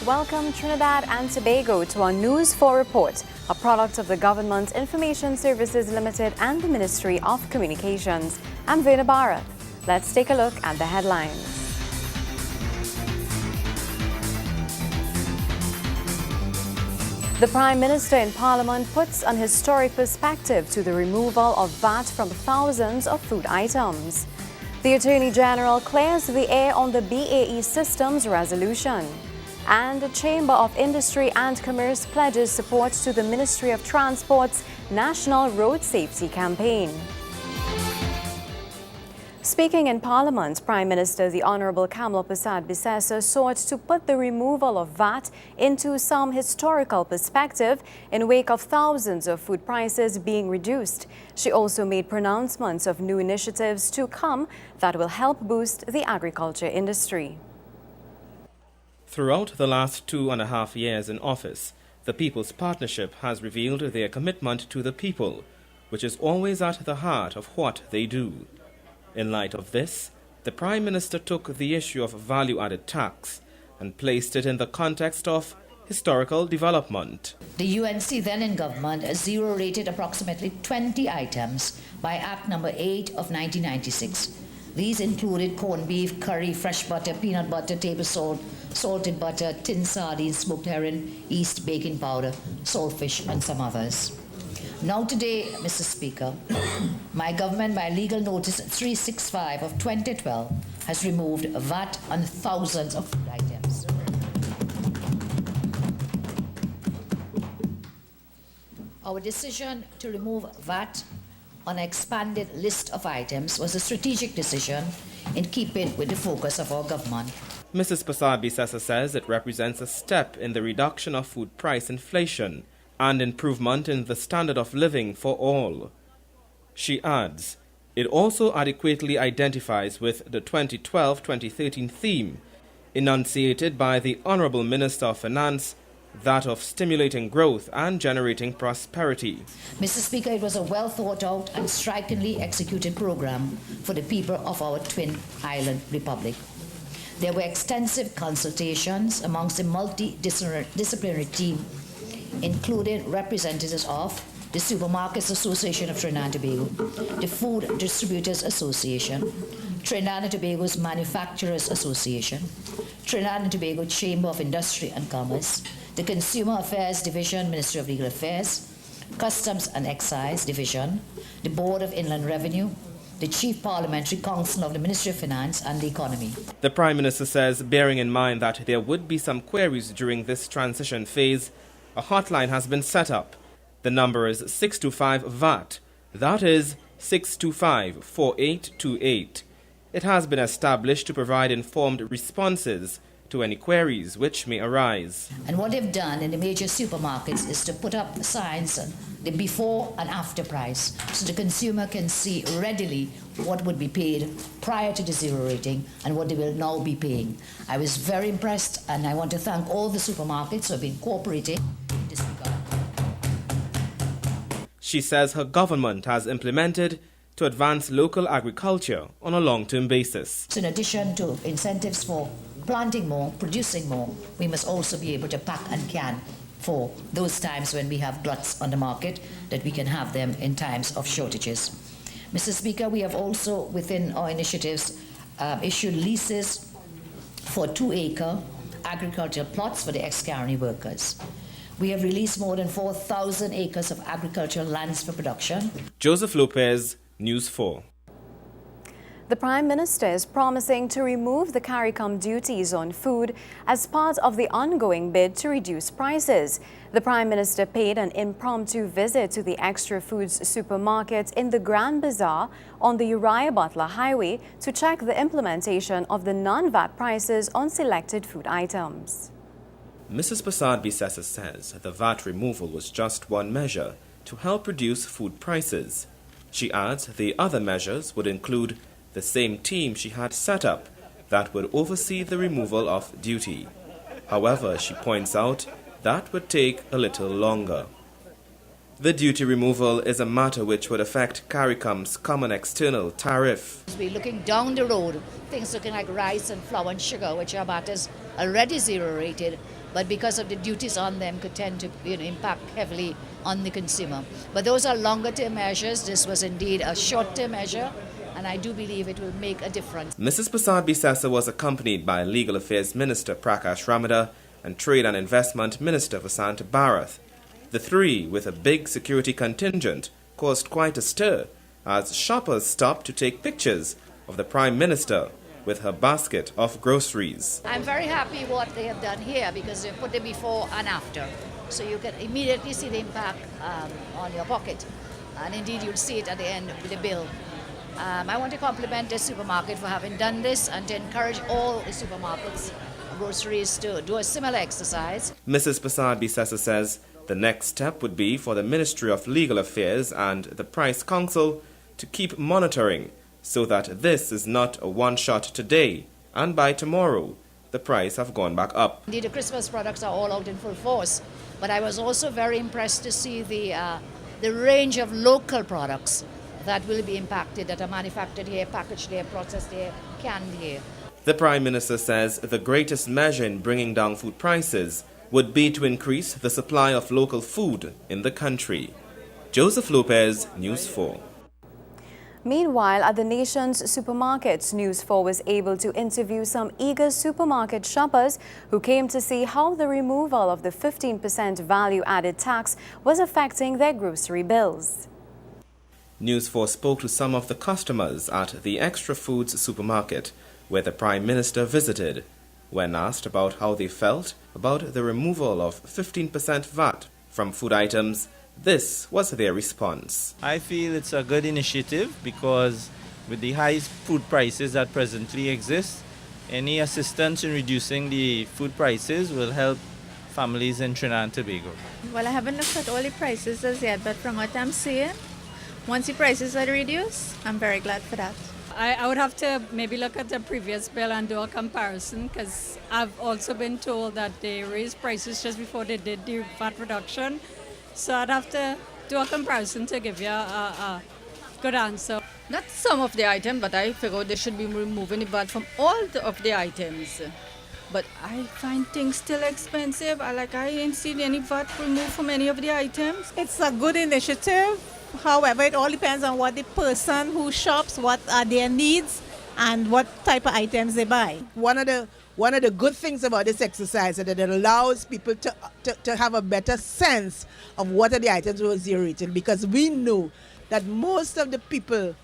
Welcome Trinidad and Tobago to our News 4 report, a product of the Government Information Services Limited and the Ministry of Communications. I'm Vena Bharat. Let's take a look at the headlines. The Prime Minister in Parliament puts an historic perspective to the removal of VAT from thousands of food items. The Attorney General clears the air on the BAE Systems resolution. And the Chamber of Industry and Commerce pledges support to the Ministry of Transport's National Road Safety Campaign. Speaking in Parliament, Prime Minister the Honourable Kamla Persad-Bissessar sought to put the removal of VAT into some historical perspective in wake of thousands of food prices being reduced. She also made pronouncements of new initiatives to come that will help boost the agriculture industry. Throughout the last 2.5 years in office, the People's Partnership has revealed their commitment to the people, which is always at the heart of what they do. In light of this, the Prime Minister took the issue of value-added tax and placed it in the context of historical development. The UNC then in government zero-rated approximately 20 items by Act No. 8 of 1996. These included corned beef, curry, fresh butter, peanut butter, table salt, salted butter, tin sardines, smoked herring, yeast, baking powder, saltfish, and some others. Now today, Mr. Speaker, my government, by Legal Notice 365 of 2012, has removed VAT on thousands of food items. Our decision to remove VAT on an expanded list of items was a strategic decision in keeping with the focus of our government. Mrs. Persad-Bissessar says it represents a step in the reduction of food price inflation and improvement in the standard of living for all. She adds, it also adequately identifies with the 2012-2013 theme enunciated by the Honourable Minister of Finance, that of stimulating growth and generating prosperity. Mr. Speaker, it was a well thought out and strikingly executed program for the people of our twin island republic. There were extensive consultations amongst the multidisciplinary team, including representatives of the Supermarkets Association of Trinidad and Tobago, the Food Distributors Association, Trinidad and Tobago's Manufacturers Association, Trinidad and Tobago Chamber of Industry and Commerce, the Consumer Affairs Division, Ministry of Legal Affairs, Customs and Excise Division, the Board of Inland Revenue, the Chief Parliamentary Council of the Ministry of Finance and the Economy. The Prime Minister says, bearing in mind that there would be some queries during this transition phase, a hotline has been set up. The number is 625-VAT. That is 625-4828. It has been established to provide informed responses to any queries which may arise. And what they've done in the major supermarkets is to put up signs, the before and after price, so the consumer can see readily what would be paid prior to the zero rating and what they will now be paying. I was very impressed, and I want to thank all the supermarkets who have been cooperating in this regard. She says her government has implemented to advance local agriculture on a long-term basis. So in addition to incentives for planting more, producing more, we must also be able to pack and can for those times when we have gluts on the market, that we can have them in times of shortages. Mr. Speaker, we have also, within our initiatives, issued leases for 2-acre agricultural plots for the ex-Caroni workers. We have released more than 4,000 acres of agricultural lands for production. Joseph Lopez, News 4. The Prime Minister is promising to remove the CARICOM duties on food as part of the ongoing bid to reduce prices. The Prime Minister paid an impromptu visit to the Extra Foods supermarket in the Grand Bazaar on the Uriah Butler Highway to check the implementation of the non-VAT prices on selected food items. Mrs. Persad-Bissessar says the VAT removal was just one measure to help reduce food prices. She adds the other measures would include the same team she had set up that would oversee the removal of duty. However, she points out that would take a little longer. The duty removal is a matter which would affect CARICOM's common external tariff. We're looking down the road, things looking like rice and flour and sugar, which are matters already zero rated, but because of the duties on them could tend to impact heavily on the consumer. But those are longer-term measures. This was indeed a short-term measure, and I do believe it will make a difference. Mrs. Prasad Bisesa was accompanied by Legal Affairs Minister Prakash Ramada and Trade and Investment Minister Vasant Bharath. The three, with a big security contingent, caused quite a stir as shoppers stopped to take pictures of the Prime Minister with her basket of groceries. I'm very happy what they have done here because they've put the before and after. So you can immediately see the impact on your pocket. And indeed, you'll see it at the end with the bill. I want to compliment the supermarket for having done this and to encourage all the supermarkets, groceries to do a similar exercise. Mrs. Prasad Bisesa says the next step would be for the Ministry of Legal Affairs and the Price Council to keep monitoring so that this is not a one-shot today and by tomorrow the price have gone back up. Indeed, the Christmas products are all out in full force, but I was also very impressed to see the range of local products that will be impacted, that are manufactured here, packaged here, processed here, canned here. The Prime Minister says the greatest measure in bringing down food prices would be to increase the supply of local food in the country. Joseph Lopez, News 4. Meanwhile, at the nation's supermarkets, News 4 was able to interview some eager supermarket shoppers who came to see how the removal of the 15% value-added tax was affecting their grocery bills. News 4 spoke to some of the customers at the Extra Foods supermarket where the Prime Minister visited. When asked about how they felt about the removal of 15% VAT from food items, this was their response. I feel it's a good initiative because with the high food prices that presently exist, any assistance in reducing the food prices will help families in Trinidad and Tobago. Well, I haven't looked at all the prices as yet, but from what I'm seeing, once the prices are reduced, I'm very glad for that. I would have to maybe look at the previous bill and do a comparison because I've also been told that they raised prices just before they did the VAT reduction. So I'd have to do a comparison to give you a good answer. Not some of the items, but I figure they should be removing the VAT from all of the items. But I find things still expensive. I ain't seen any VAT removed from any of the items. It's a good initiative. However, it all depends on what the person who shops, what are their needs, and what type of items they buy. One of the good things about this exercise is that it allows people to have a better sense of what are the items who are zero rated, because we know that most of the people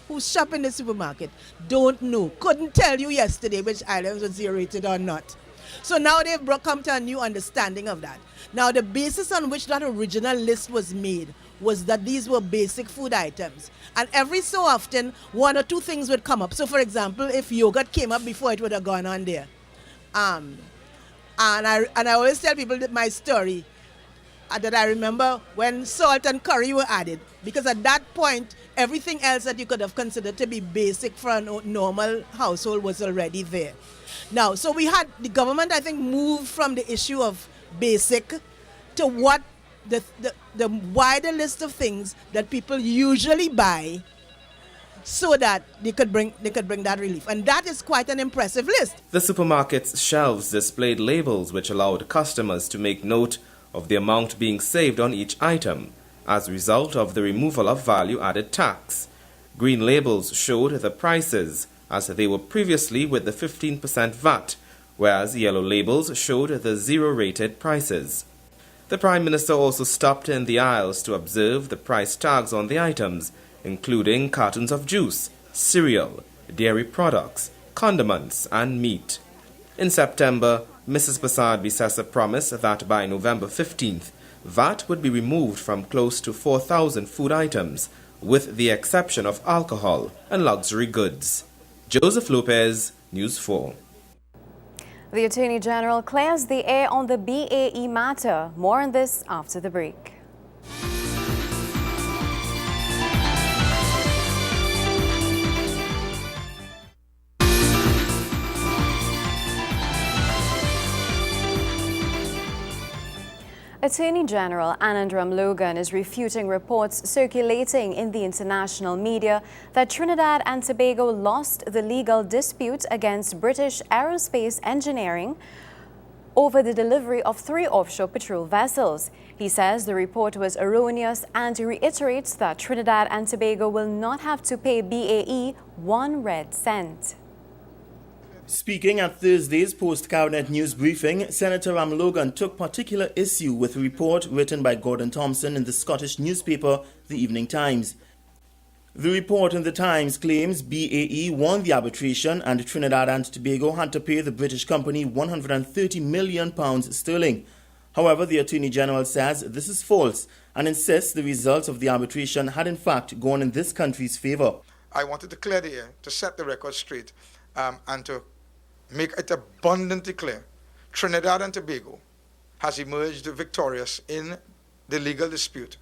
who shop in the supermarket don't know, couldn't tell you yesterday which items were zero rated or not. So now they've come to a new understanding of that. Now the basis on which that original list was made was that these were basic food items. And every so often, one or two things would come up. So for example, if yogurt came up before, it would have gone on there. And I always tell people that my story, that I remember when salt and curry were added. Because at that point, everything else that you could have considered to be basic for a normal household was already there. Now, so we had, the government, I think, moved from the issue of basic to what the wider list of things that people usually buy so that they could bring that relief. And that is quite an impressive list. The supermarket's shelves displayed labels which allowed customers to make note of the amount being saved on each item as a result of the removal of value-added tax. Green labels showed the prices as they were previously with the 15% VAT, whereas yellow labels showed the zero-rated prices. The Prime Minister also stopped in the aisles to observe the price tags on the items, including cartons of juice, cereal, dairy products, condiments, and meat. In September, Mrs. Prasad Bisesa promised that by November 15th, VAT would be removed from close to 4,000 food items, with the exception of alcohol and luxury goods. Joseph Lopez, News 4. The Attorney General clears the air on the BAE matter. More on this after the break. Attorney General Anandram Logan is refuting reports circulating in the international media that Trinidad and Tobago lost the legal dispute against British Aerospace Engineering over the delivery of 3 offshore patrol vessels. He says the report was erroneous and reiterates that Trinidad and Tobago will not have to pay BAE 1 red cent. Speaking at Thursday's post-cabinet news briefing, Senator Ram Logan took particular issue with a report written by Gordon Thompson in the Scottish newspaper, The Evening Times. The report in the Times claims BAE won the arbitration and Trinidad and Tobago had to pay the British company £130 million sterling. However, the Attorney General says this is false and insists the results of the arbitration had in fact gone in this country's favour. I wanted to clear the air, to set the record straight, and to make it abundantly clear. Trinidad and Tobago has emerged victorious in the legal dispute.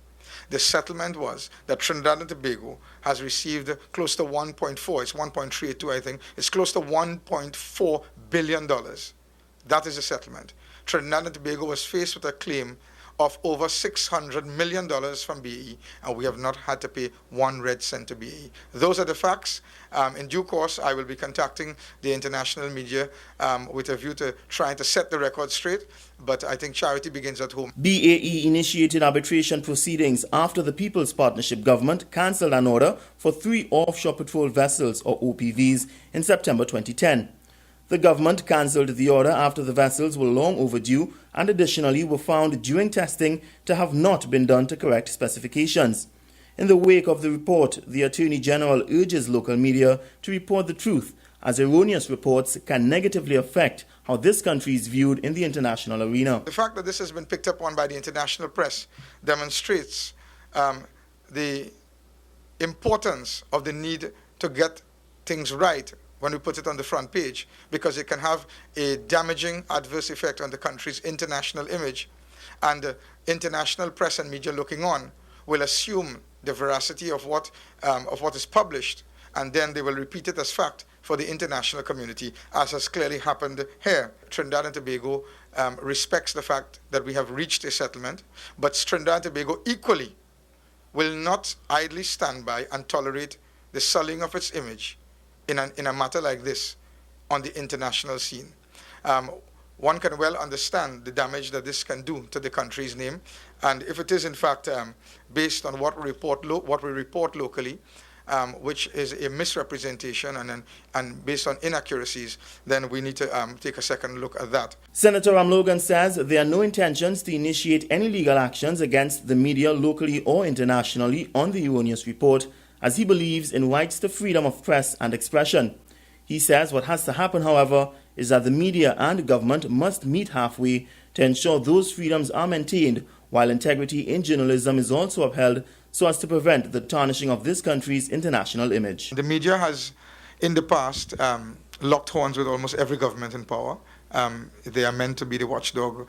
The settlement was that Trinidad and Tobago has received close to 1.4, it's 1.32 I think, it's close to $1.4 billion. That is the settlement. Trinidad and Tobago was faced with a claim of over $600 million from BAE, and we have not had to pay 1 red cent to BAE. Those are the facts. In due course, I will be contacting the international media with a view to trying to set the record straight, but I think charity begins at home. BAE initiated arbitration proceedings after the People's Partnership government cancelled an order for 3 offshore patrol vessels, or OPVs, in September 2010. The government cancelled the order after the vessels were long overdue and additionally were found during testing to have not been done to correct specifications. In the wake of the report, the Attorney General urges local media to report the truth, as erroneous reports can negatively affect how this country is viewed in the international arena. The fact that this has been picked up on by the international press demonstrates the importance of the need to get things right when we put it on the front page, because it can have a damaging adverse effect on the country's international image. And international press and media looking on will assume the veracity of what is published, and then they will repeat it as fact for the international community, as has clearly happened here. Trinidad and Tobago respects the fact that we have reached a settlement, but Trinidad and Tobago equally will not idly stand by and tolerate the sullying of its image in a matter like this on the international scene. One can well understand the damage that this can do to the country's name, and if it is in fact based on what we report locally, which is a misrepresentation and based on inaccuracies, then we need to take a second look at that. Senator Ram Logan says there are no intentions to initiate any legal actions against the media locally or internationally on the erroneous report, as he believes in rights to freedom of press and expression. He says what has to happen, however, is that the media and government must meet halfway to ensure those freedoms are maintained, while integrity in journalism is also upheld so as to prevent the tarnishing of this country's international image. The media has, in the past, locked horns with almost every government in power. They are meant to be the watchdog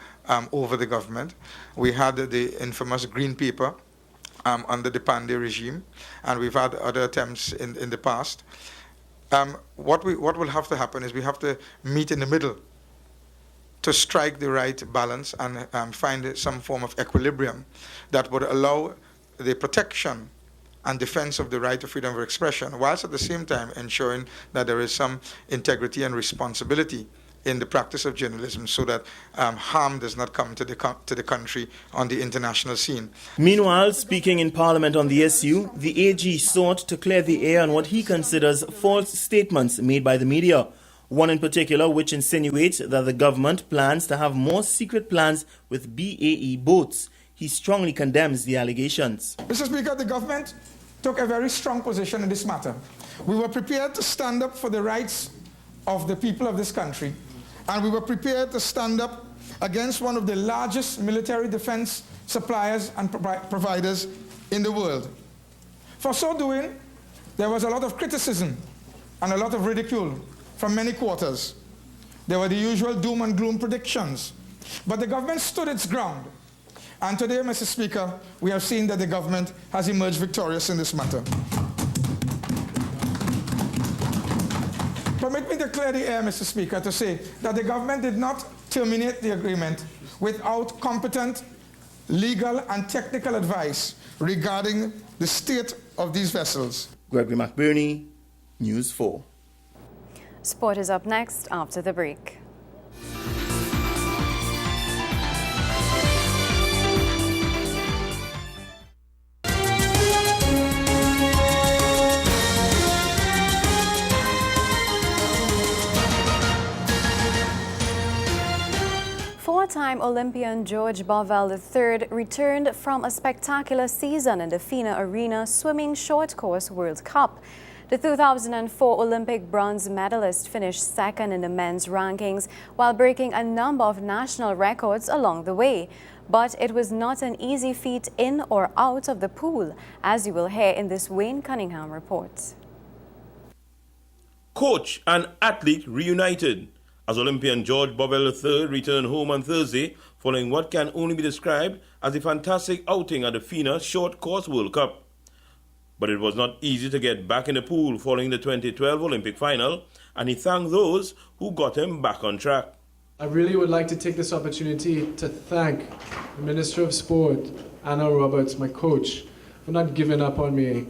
over the government. We had the infamous Green Paper under the Pandey regime, and we've had other attempts in the past. What will have to happen is we have to meet in the middle to strike the right balance and find some form of equilibrium that would allow the protection and defense of the right to freedom of expression, whilst at the same time ensuring that there is some integrity and responsibility in the practice of journalism, so that harm does not come to the country on the international scene. Meanwhile, speaking in Parliament on the issue, the AG sought to clear the air on what he considers false statements made by the media. One in particular which insinuates that the government plans to have more secret plans with BAE boats. He strongly condemns the allegations. Mr. Speaker, the government took a very strong position in this matter. We were prepared to stand up for the rights of the people of this country, and we were prepared to stand up against one of the largest military defense suppliers and providers in the world. For so doing, there was a lot of criticism and a lot of ridicule from many quarters. There were the usual doom and gloom predictions, but the government stood its ground. And today, Mr. Speaker, we have seen that the government has emerged victorious in this matter. Permit me to clear the air, Mr. Speaker, to say that the government did not terminate the agreement without competent legal and technical advice regarding the state of these vessels. Gregory McBurney, News 4. Sport is up next after the break. Four-time Olympian George Bovell III returned from a spectacular season in the FINA Arena Swimming Short Course World Cup. The 2004 Olympic bronze medalist finished second in the men's rankings while breaking a number of national records along the way. But it was not an easy feat in or out of the pool, as you will hear in this Wayne Cunningham report. Coach and athlete reunited as Olympian George Bovell III returned home on Thursday following what can only be described as a fantastic outing at the FINA Short Course World Cup. But it was not easy to get back in the pool following the 2012 Olympic final, and he thanked those who got him back on track. I really would like to take this opportunity to thank the Minister of Sport, Anna Roberts, my coach, for not giving up on me,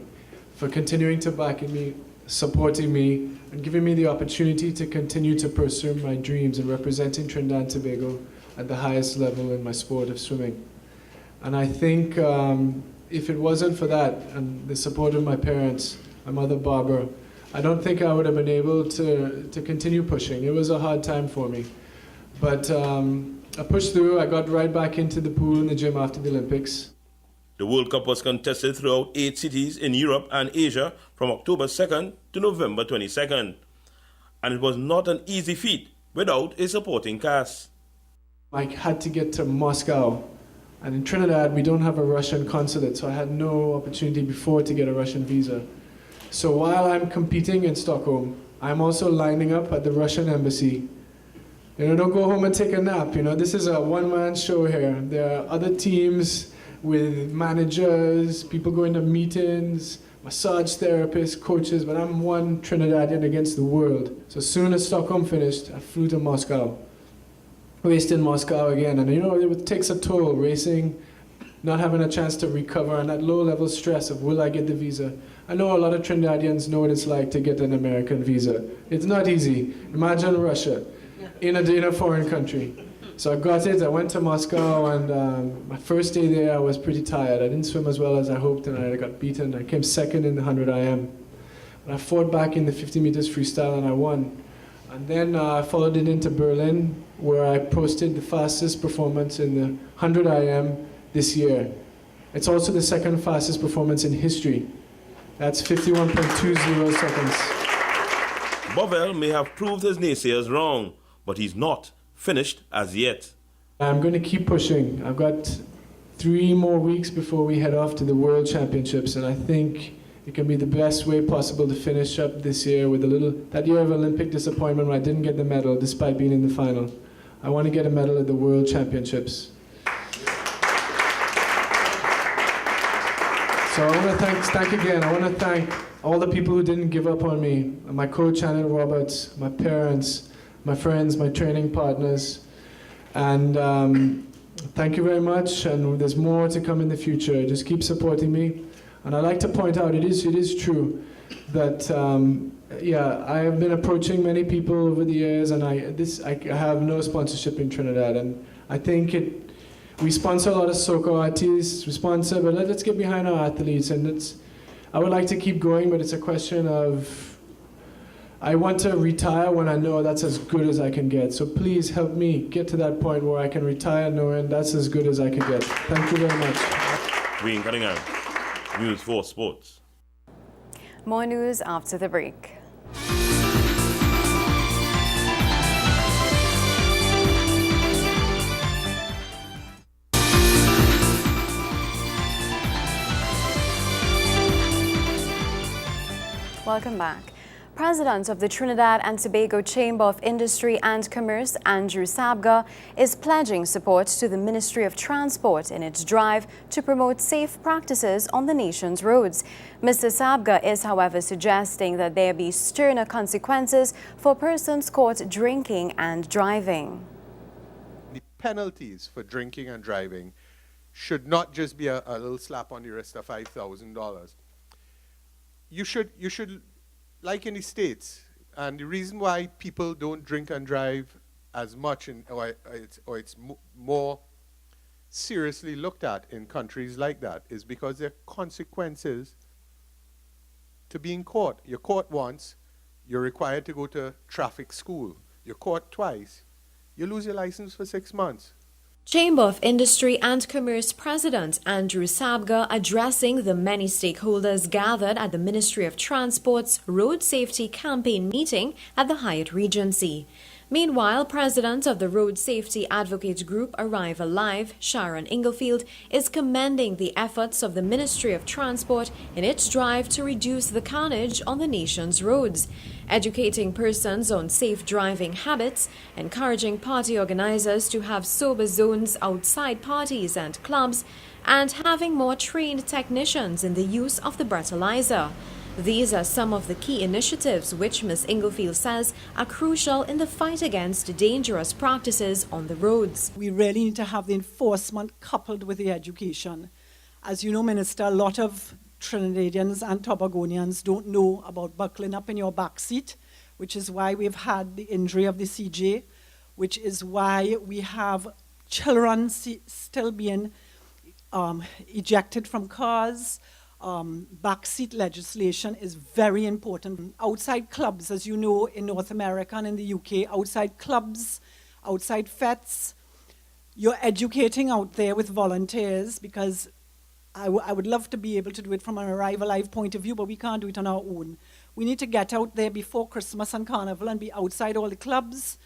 for continuing to back me, supporting me, and giving me the opportunity to continue to pursue my dreams in representing Trinidad and Tobago at the highest level in my sport of swimming. And I think if it wasn't for that and the support of my parents, my mother Barbara, I don't think I would have been able to continue pushing. It was a hard time for me. But I pushed through. I got right back into the pool in the gym after the Olympics. The World Cup was contested throughout 8 cities in Europe and Asia from October 2nd to November 22nd. And it was not an easy feat without a supporting cast. I had to get to Moscow. And in Trinidad, we don't have a Russian consulate, so I had no opportunity before to get a Russian visa. So while I'm competing in Stockholm, I'm also lining up at the Russian embassy. Don't go home and take a nap. This is a one-man show here. There are other teams with managers, people going to meetings, massage therapists, coaches, but I'm one Trinidadian against the world. So as soon as Stockholm finished, I flew to Moscow. Raced in Moscow again, and it takes a toll, racing, not having a chance to recover, and that low-level stress of will I get the visa. I know a lot of Trinidadians know what it's like to get an American visa. It's not easy. Imagine Russia in a foreign country. So I got it, I went to Moscow, and my first day there I was pretty tired. I didn't swim as well as I hoped, and I got beaten. I came second in the 100 IM. But I fought back in the 50 meters freestyle, and I won. And then I followed it into Berlin, where I posted the fastest performance in the 100 IM this year. It's also the second fastest performance in history. That's 51.20 seconds. Bovell may have proved his naysayers wrong, but he's not finished as yet. I'm going to keep pushing. I've got 3 more weeks before we head off to the World Championships, and I think it can be the best way possible to finish up this year with that year of Olympic disappointment when I didn't get the medal despite being in the final. I want to get a medal at the World Championships. So I want to thank again. I want to thank all the people who didn't give up on me. My coach, Anna Roberts, my parents, my friends, my training partners. And thank you very much. And there's more to come in the future. Just keep supporting me. And I'd like to point out, it is true that, I have been approaching many people over the years, and I have no sponsorship in Trinidad. And I think we sponsor a lot of soccer artists, but let's get behind our athletes. And I would like to keep going, but it's a question of, I want to retire when I know that's as good as I can get. So please help me get to that point where I can retire knowing that's as good as I can get. Thank you very much. Wayne Cunningham, News 4 Sports. More news after the break. Welcome back. President of the Trinidad and Tobago Chamber of Industry and Commerce, Andrew Sabga, is pledging support to the Ministry of Transport in its drive to promote safe practices on the nation's roads. Mr. Sabga is, however, suggesting that there be sterner consequences for persons caught drinking and driving. The penalties for drinking and driving should not just be a little slap on the wrist of $5,000. You should, like in the States, and the reason why people don't drink and drive as much, or it's more seriously looked at in countries like that, is because there are consequences to being caught. You're caught once, you're required to go to traffic school. You're caught twice, you lose your license for 6 months. Chamber of Industry and Commerce President Andrew Sabga addressing the many stakeholders gathered at the Ministry of Transport's Road Safety Campaign meeting at the Hyatt Regency. Meanwhile, President of the Road Safety Advocate Group Arrive Alive, Sharon Inglefield, is commending the efforts of the Ministry of Transport in its drive to reduce the carnage on the nation's roads, educating persons on safe driving habits, encouraging party organizers to have sober zones outside parties and clubs, and having more trained technicians in the use of the breathalyzer. These are some of the key initiatives which Ms. Inglefield says are crucial in the fight against dangerous practices on the roads. We really need to have the enforcement coupled with the education. As you know, Minister, a lot of Trinidadians and Tobagonians don't know about buckling up in your back seat, which is why we've had the injury of the CJ, which is why we have children still being ejected from cars. Backseat legislation is very important. Outside clubs, as you know, in North America and in the UK, outside clubs, outside fetes, you're educating out there with volunteers, because I would love to be able to do it from an Arrive Alive point of view, but we can't do it on our own. We need to get out there before Christmas and Carnival and be outside all the clubs,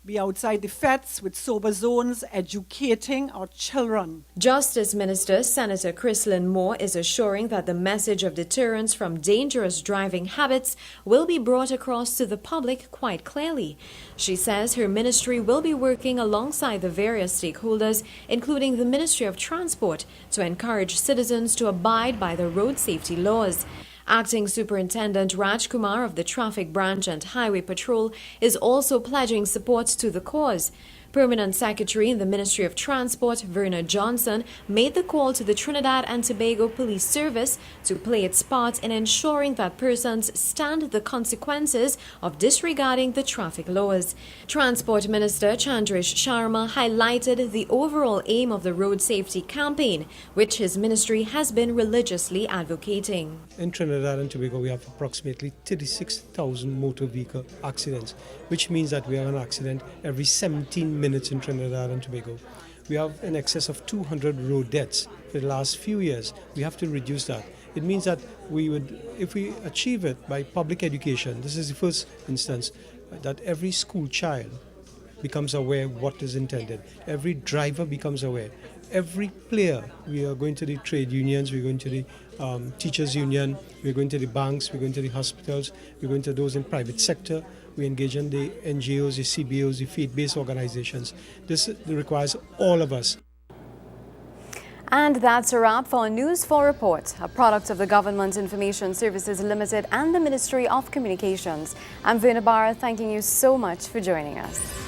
be outside the fetes with sober zones, educating our children. Justice Minister Senator Chrislyn Moore is assuring that the message of deterrence from dangerous driving habits will be brought across to the public quite clearly. She says her ministry will be working alongside the various stakeholders, including the Ministry of Transport, to encourage citizens to abide by the road safety laws. Acting Superintendent Raj Kumar of the Traffic Branch and Highway Patrol is also pledging support to the cause. Permanent Secretary in the Ministry of Transport, Verna Johnson, made the call to the Trinidad and Tobago Police Service to play its part in ensuring that persons stand the consequences of disregarding the traffic laws. Transport Minister Chandrish Sharma highlighted the overall aim of the road safety campaign, which his ministry has been religiously advocating. In Trinidad and Tobago, we have approximately 36,000 motor vehicle accidents, which means that we have an accident every 17 minutes in Trinidad and Tobago. We have in excess of 200 road deaths for the last few years. We have to reduce that. It means that we would, if we achieve it by public education, this is the first instance, that every school child becomes aware of what is intended. Every driver becomes aware. Every player, we are going to the trade unions, we're going to the teachers union, we're going to the banks, we're going to the hospitals, we're going to those in private sector. We engage in the NGOs, the CBOs, the faith-based organizations. This requires all of us. And that's a wrap for News 4 Report, a product of the Government Information Services Limited and the Ministry of Communications. I'm Verna Barra, thanking you so much for joining us.